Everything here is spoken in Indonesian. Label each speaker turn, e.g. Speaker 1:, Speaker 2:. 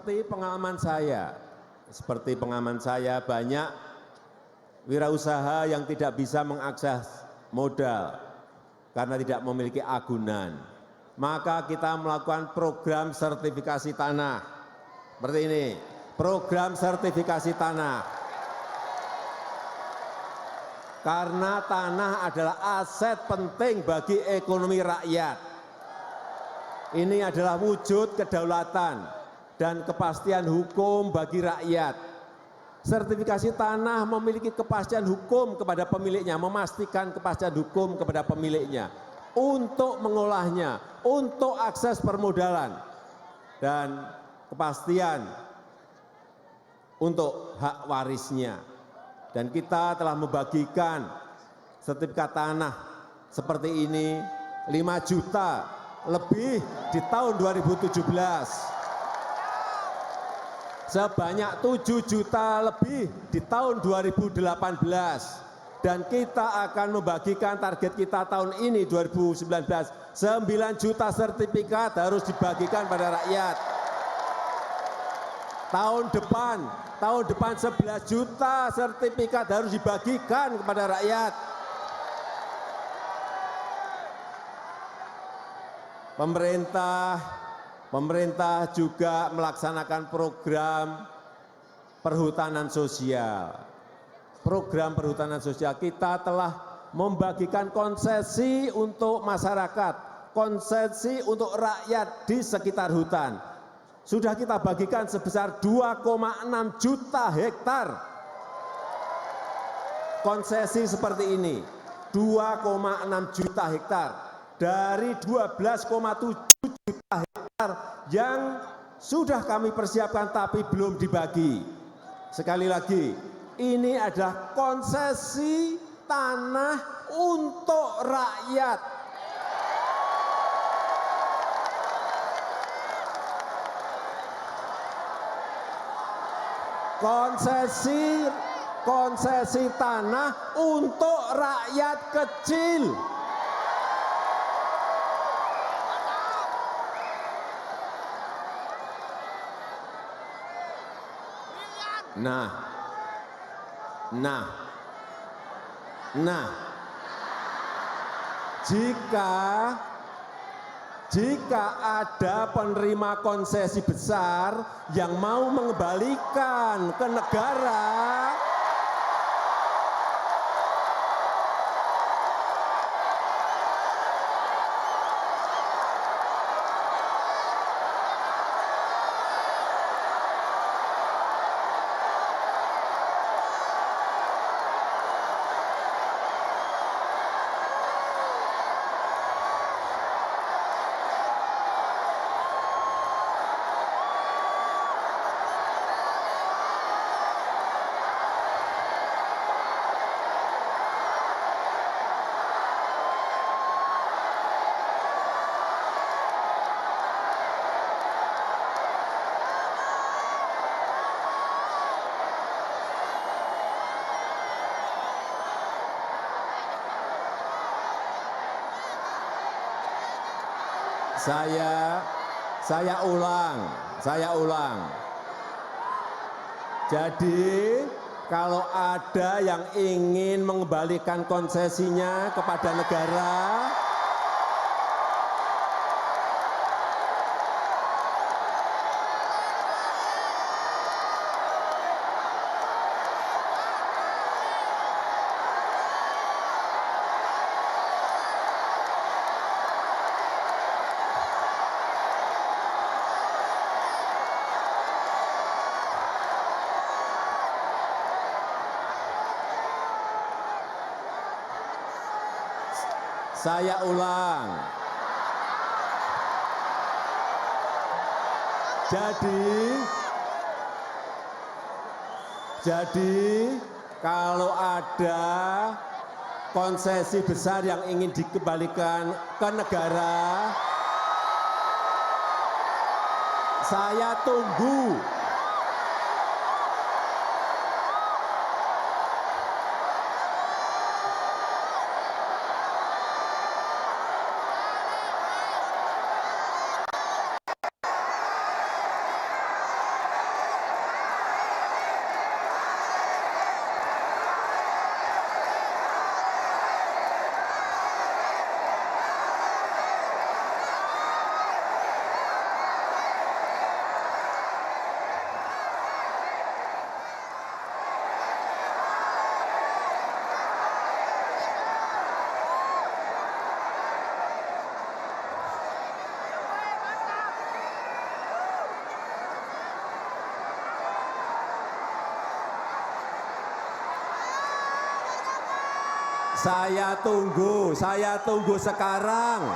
Speaker 1: seperti pengalaman saya banyak wirausaha yang tidak bisa mengakses modal karena tidak memiliki agunan. Maka kita melakukan program sertifikasi tanah. Seperti ini, program sertifikasi tanah. Karena tanah adalah aset penting bagi ekonomi rakyat. Ini adalah wujud kedaulatan dan kepastian hukum bagi rakyat. Sertifikasi tanah memiliki kepastian hukum kepada pemiliknya, memastikan kepastian hukum kepada pemiliknya untuk mengolahnya, untuk akses permodalan, dan kepastian untuk hak warisnya. Dan kita telah membagikan sertifikat tanah seperti ini 5 juta lebih di tahun 2017. Sebanyak 7 juta lebih di tahun 2018. Dan kita akan membagikan target kita tahun ini 2019, 9 juta sertifikat harus dibagikan pada rakyat. Tahun depan 11 juta sertifikat harus dibagikan kepada rakyat. Pemerintah juga melaksanakan program perhutanan sosial. Program perhutanan sosial kita telah membagikan konsesi untuk masyarakat, konsesi untuk rakyat di sekitar hutan. Sudah kita bagikan sebesar 2,6 juta hektar. Konsesi seperti ini, 2,6 juta hektar dari 12,7 juta hektar yang sudah kami persiapkan tapi belum dibagi. Sekali lagi, ini adalah konsesi tanah untuk rakyat. Konsesi tanah untuk rakyat kecil. Jika ada penerima konsesi besar yang mau mengembalikan ke negara, saya ulang. Jadi kalau ada yang ingin mengembalikan konsesinya kepada negara, saya ulang. Jadi kalau ada konsesi besar yang ingin dikembalikan ke negara, saya tunggu. Saya tunggu sekarang.